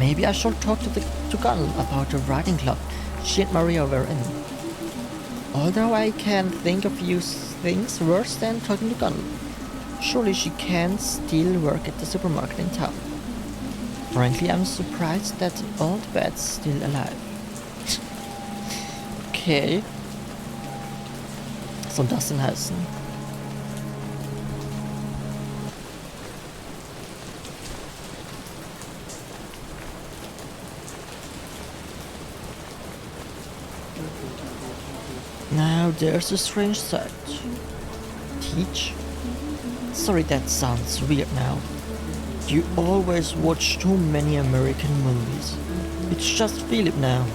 Maybe I should talk to Gunnel about the writing club she and Maria were in. Although I can't think of few things worse than talking to Gunnel. Surely she can still work at the supermarket in town. Frankly, I'm surprised that old bat's still alive. Okay. Was soll das denn heißen? Now there's a strange sight. Teach? Sorry, that sounds weird now. You always watch too many American movies. It's just feel it now.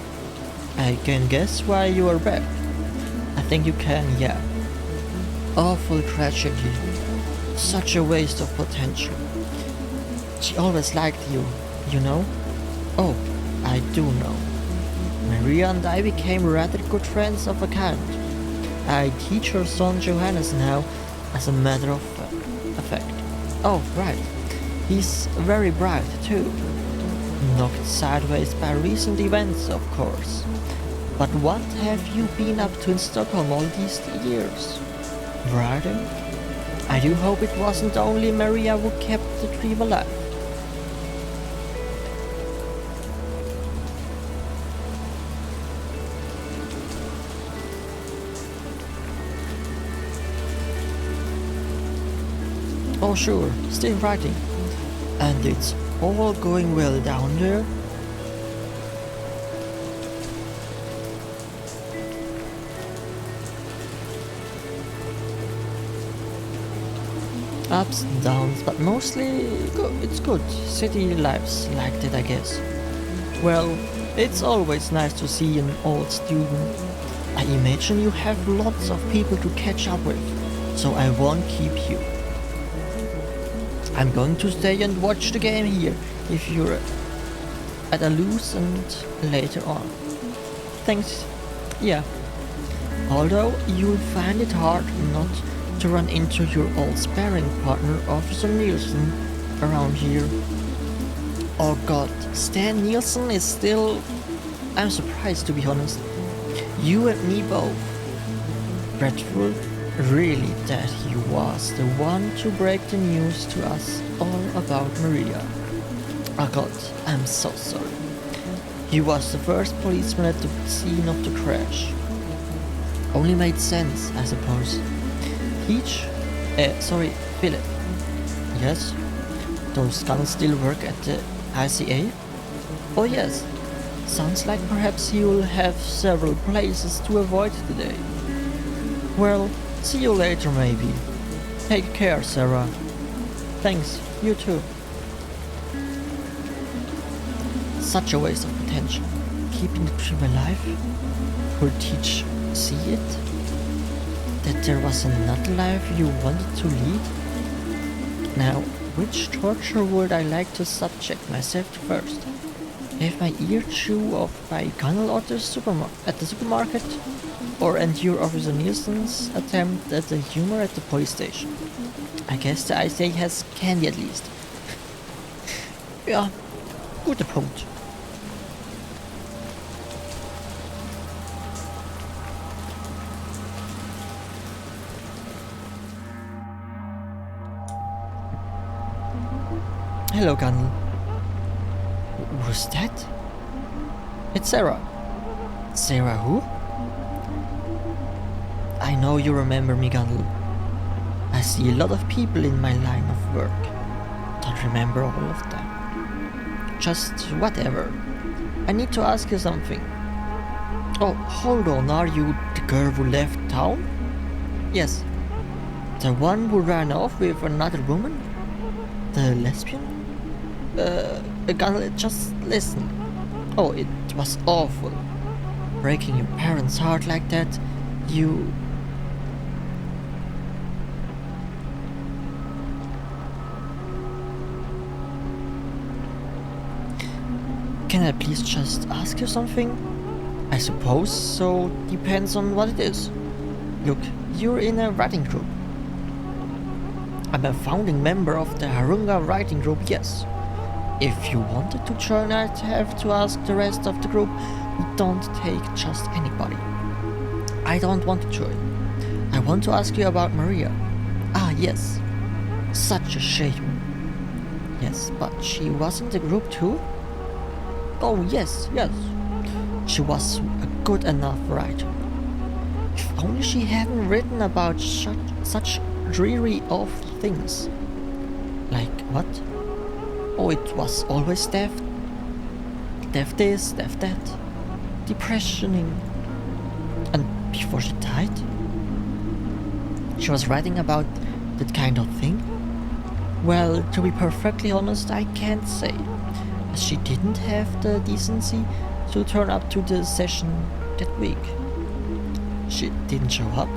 I can guess why you are back. I think you can, yeah. Awful tragically. Such a waste of potential. She always liked you, you know? Oh, I do know. Maria and I became rather good friends of a kind. I teach her son Johannes now, as a matter of fact. Oh, right. He's very bright, too. Knocked sideways by recent events, of course. But what have you been up to in Stockholm all these years? Writing? I do hope it wasn't only Maria who kept the dream alive. Oh sure, still writing. And it's all going well down there? Ups and downs, but mostly it's good. City life's like that, I guess. Well, it's always nice to see an old student. I imagine you have lots of people to catch up with, so I won't keep you. I'm going to stay and watch the game here, if you're at a loose and later on. Thanks. Yeah. Although you'll find it hard not to run into your old sparring partner, Officer Nielsen, around here. Oh god, Stan Nielsen is still... I'm surprised, to be honest. You and me both. Dreadful, really, that he was the one to break the news to us all about Maria. Oh god, I'm so sorry. He was the first policeman at the scene of the crash. Only made sense, I suppose. Philip. Yes? Those guns still work at the ICA? Oh yes. Sounds like perhaps you'll have several places to avoid today. Well, see you later maybe. Take care, Sara. Thanks, you too. Such a waste of potential. Keeping the dream alive? Will Teach see it? That there was another life you wanted to lead? Now, which torture would I like to subject myself to first? Have my ear chew off by Gunnel at the supermarket? Or endure Officer Nielsen's attempt at the humor at the police station? I guess the ICA has candy at least. Ja, guter Punkt. Hello, Gunnel. Who's that? It's Sara. Sara who? I know you remember me, Gunnel. I see a lot of people in my line of work. Don't remember all of them. Just whatever. I need to ask you something. Oh, hold on, are you the girl who left town? Yes. The one who ran off with another woman? The lesbian? Gunnel, just listen. Oh, it was awful. Breaking your parents' heart like that, you... Can I please just ask you something? I suppose so, depends on what it is. Look, you're in a writing group. I'm a founding member of the Härunga writing group, yes. If you wanted to join, I'd have to ask the rest of the group. We don't take just anybody. I don't want to join. I want to ask you about Maria. Ah, yes. Such a shame. Yes, but she was in the group too? Oh, yes. She was a good enough writer. If only she hadn't written about such dreary, awful things. Like what? Oh, it was always death this, death that, depressioning. And before she died, she was writing about that kind of thing? Well, to be perfectly honest, I can't say, as she didn't have the decency to turn up to the session that week. She didn't show up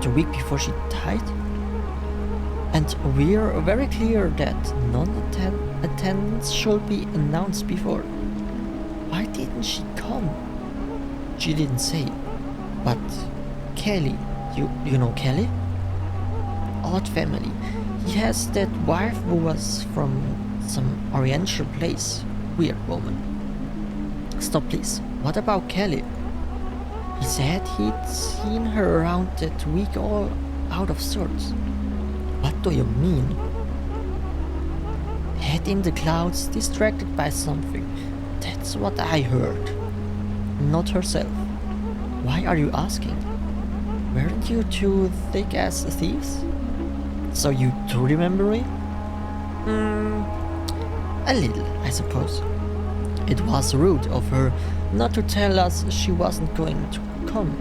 the week before she died? And we're very clear that non-attendance should be announced before. Why didn't she come? She didn't say. But Kelly, you know Kelly? Odd family. He has that wife who was from some Oriental place. Weird woman. Stop please. What about Kelly? He said he'd seen her around that week all out of sorts. What do you mean? Head in the clouds, distracted by something. That's what I heard. Not herself. Why are you asking? Weren't you two thick as thieves? So you do remember me? A little, I suppose. It was rude of her not to tell us she wasn't going to come.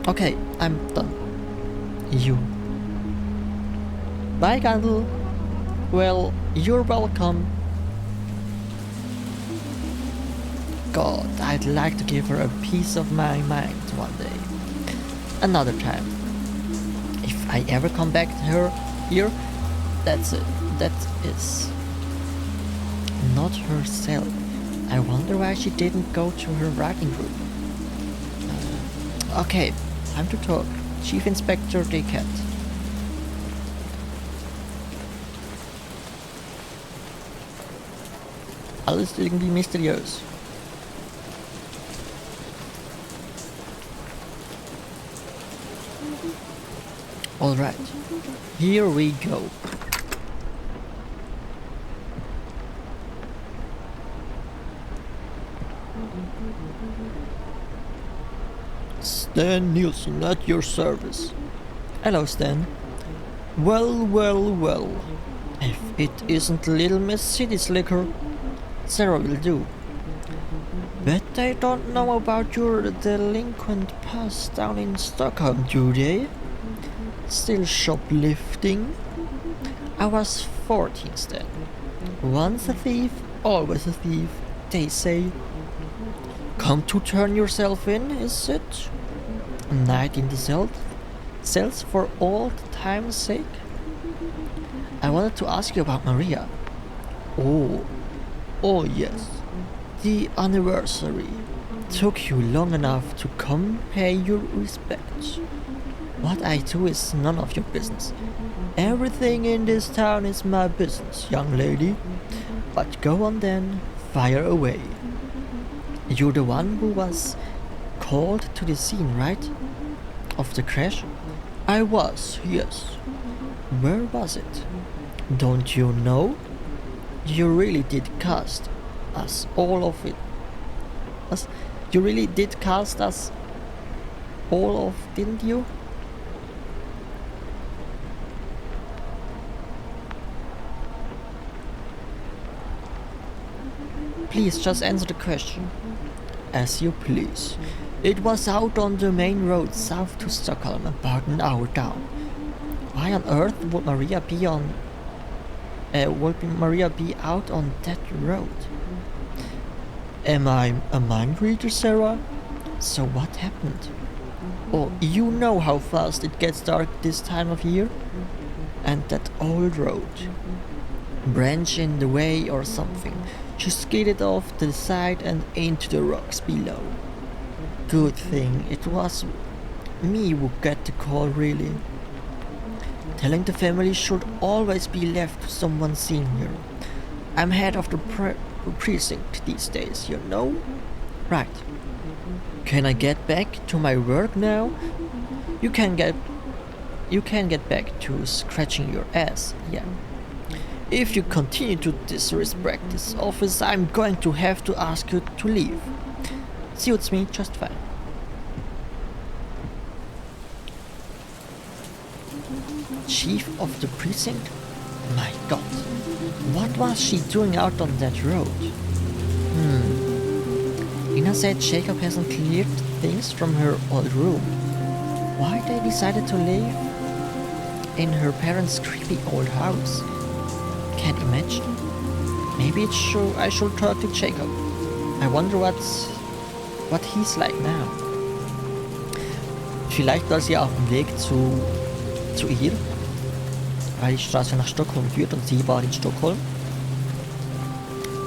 Okay, I'm done. You. Bye, Gandil. Well, you're welcome. God, I'd like to give her a piece of my mind one day. Another time. If I ever come back to her here, that's it. That is. Not herself. I wonder why she didn't go to her writing group. Okay, time to talk. Chief Inspector Decat. Alles irgendwie mysteriös. Alright, here we go. Stan Nielsen at your service. Hello, Stan. Well. If it isn't Little Miss City Slicker, Sara will do. Bet they don't know about your delinquent past down in Stockholm, do they? Still shoplifting? I was 14 then. Once a thief, always a thief, they say. Come to turn yourself in, is it? A night in the cells for old time's sake? I wanted to ask you about Maria. Oh yes. The anniversary. Took you long enough to come pay your respects. What I do is none of your business. Everything in this town is my business, young lady. But go on then, fire away. You're the one who was called to the scene, right? Of the crash? I was, yes. Where was it? Don't you know? You really did cast us all of it. You really did cast us all of, didn't you? Please just answer the question. As you please. It was out on the main road south to Stockholm, about an hour down. Why on earth would Maria be out on that road? Am I a mind reader, Sara? So what happened? Oh, you know how fast it gets dark this time of year? And that old road. Branch in the way or something. She skidded off the side and into the rocks below. Good thing it was me who got the call, really. Telling the family should always be left to someone senior. I'm head of the precinct these days, you know? Right. Can I get back to my work now? You can get back to scratching your ass, yeah. If you continue to disrespect this office, I'm going to have to ask you to leave. Suits me just fine. Chief of the precinct? My god. What was she doing out on that road? Ina said Jacob hasn't cleared things from her old room. Why they decided to live in her parents' creepy old house? Can't imagine. Maybe I should talk to Jacob. I wonder what he's like now. Vielleicht war sie auf dem Weg zu ihr, weil die Straße nach Stockholm führt und sie war in Stockholm.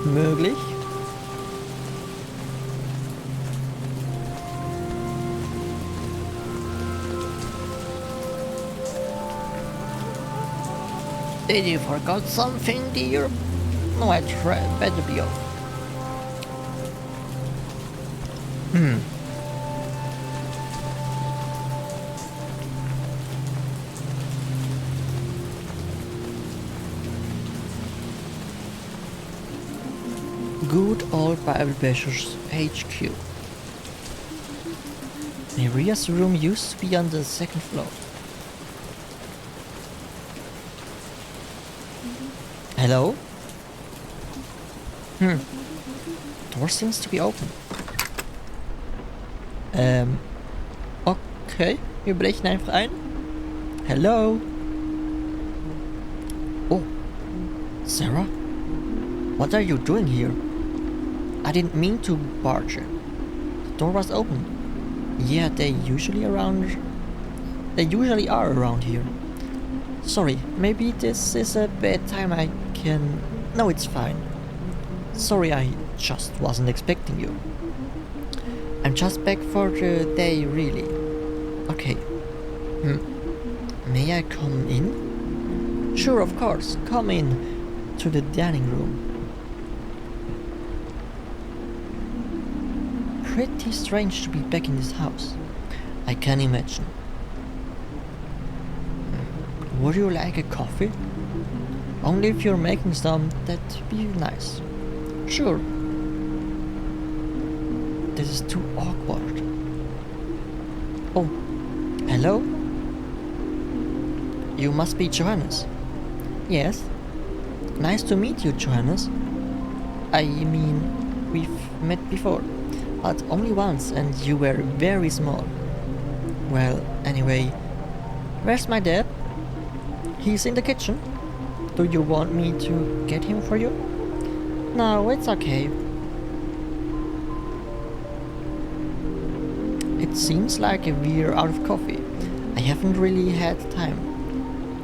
Möglich. Did you forgot something, dear? No, I better be off. Good old Bible Bashers HQ. Maria's room used to be on the second floor. Hello? Door seems to be open. Okay, wir brechen einfach ein. Hello? Oh, Sara? What are you doing here? I didn't mean to barge in. The door was open. Yeah, they usually are around here. Sorry, maybe this is a bad time. No, it's fine. Sorry, I just wasn't expecting you. I'm just back for the day, really. Okay. May I come in? Sure, of course. Come in to the dining room. Pretty strange to be back in this house. I can imagine. Would you like a coffee? Only if you're making some, that'd be nice. Sure. This is too awkward. Oh, hello? You must be Johannes. Yes. Nice to meet you, Johannes. I mean, we've met before, but only once, and you were very small. Well, anyway, where's my dad? He's in the kitchen. Do you want me to get him for you? No, it's okay. It seems like we're out of coffee. I haven't really had time.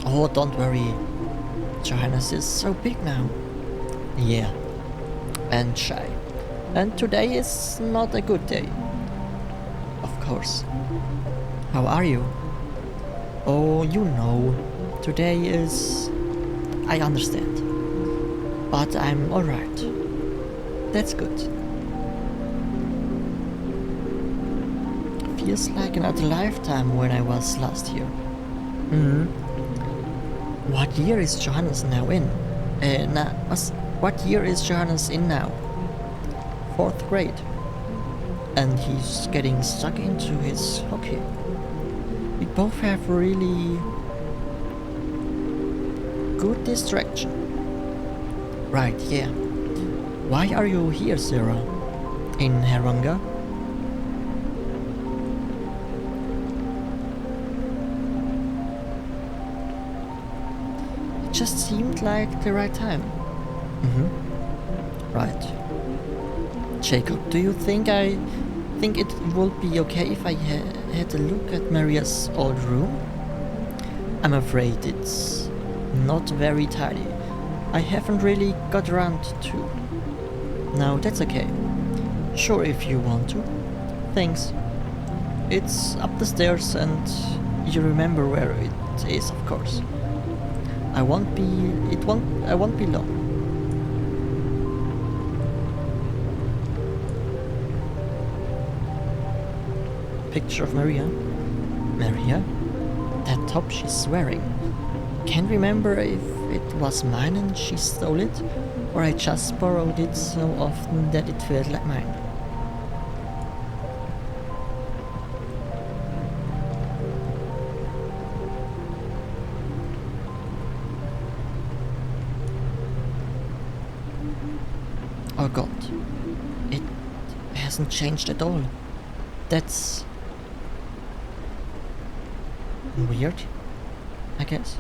Oh, don't worry. Johannes is so big now. Yeah, and shy. And today is not a good day. Of course. How are you? Oh, you know, today is... I understand. But I'm alright. That's good. Feels like another lifetime when I was last here. What year is Johannes now in? What year is Johannes in now? 4th grade. And he's getting stuck into his hockey. We both have really good distraction. Right, yeah. Why are you here, Sara? In Härunga? It just seemed like the right time. Right. Jacob, do you think it would be okay if I had a look at Maria's old room? I'm afraid it's not very tidy. I haven't really got around to. No, that's okay. Sure, if you want to. Thanks. It's up the stairs and you remember where it is, of course. I won't be long. picture of Maria. Maria? That top she's wearing. Can't remember if it was mine and she stole it, or I just borrowed it so often that it felt like mine. Oh god, it hasn't changed at all. That's weird, I guess.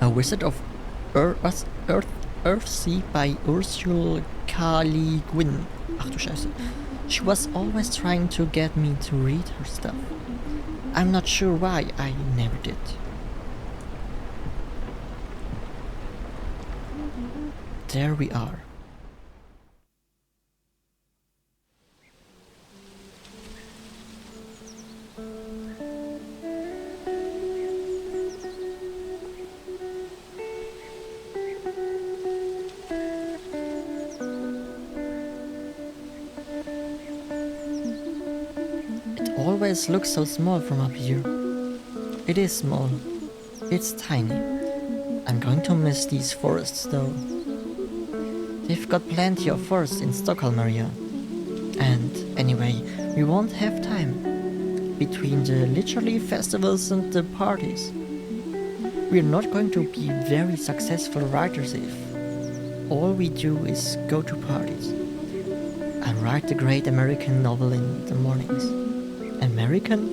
A Wizard of Earthsea by Ursula K. Le Guin. Ach du Scheiße. She was always trying to get me to read her stuff. I'm not sure why, I never did. There we are. It always looks so small from up here. It is small. It's tiny. I'm going to miss these forests though. They've got plenty of forests in Stockholm, Maria. And anyway, we won't have time between the literally festivals and the parties. We're not going to be very successful writers if all we do is go to parties. I write the great American novel in the mornings. American?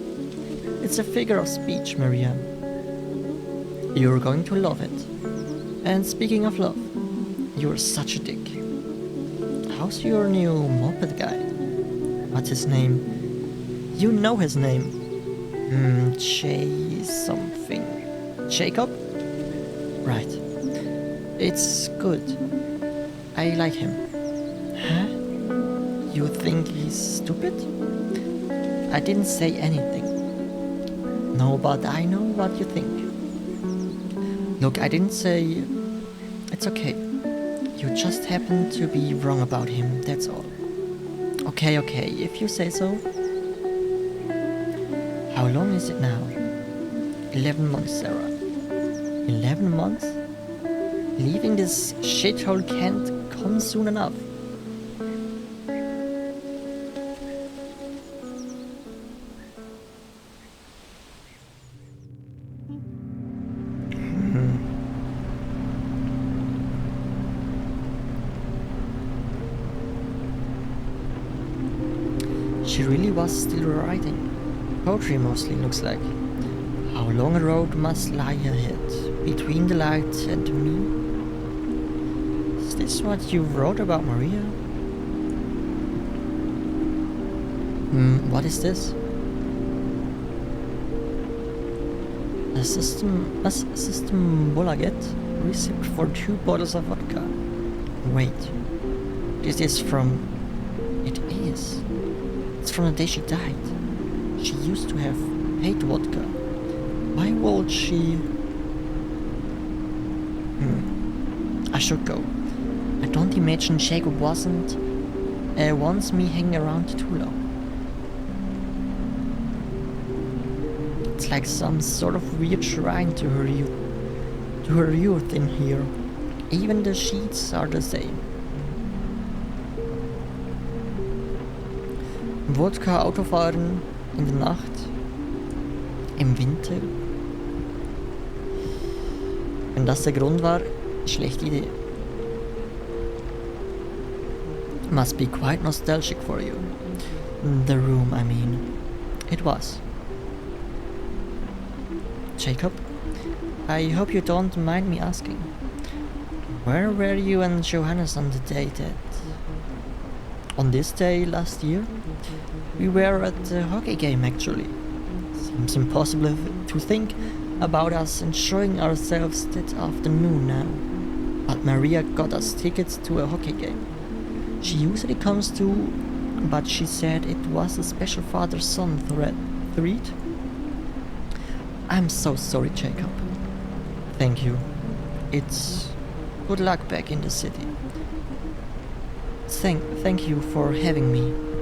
It's a figure of speech, Maria. You're going to love it. And speaking of love, you're such a dick. How's your new moped guy? What's his name? You know his name. Something. Jacob? Right. It's good. I like him. Huh? You think he's stupid? I didn't say anything. No, but I know what you think. Look, I didn't say... It's okay. You just happen to be wrong about him, that's all. Okay, if you say so. How long is it now? 11 months, Sara. 11 months? Leaving this shithole can't come soon enough. She really was still writing. Poetry mostly, looks like. How long a road must lie ahead, between the light and me? Is this what you wrote about Maria? What is this? A system Bolaget receipt for 2 bottles of vodka. Wait, this is from... It is. It's from the day she died. She used to have hate vodka. Why would she... I should go. I don't imagine Jacob wants me hanging around too long. It's like some sort of weird shrine to her youth in here. Even the sheets are the same. Wodka Autofahren in der Nacht, im Winter. Wenn das der Grund war, schlechte Idee. Must be quite nostalgic for you. The room, I mean. It was. Jacob, I hope you don't mind me asking. Where were you and Johannes on the day that... On this day last year? We were at the hockey game, actually. Seems impossible to think about us enjoying ourselves that afternoon now. But Maria got us tickets to a hockey game. She usually comes to, but she said it was a special father-son threat. I'm so sorry, Jacob. Thank you. It's good luck back in the city. Thank you for having me.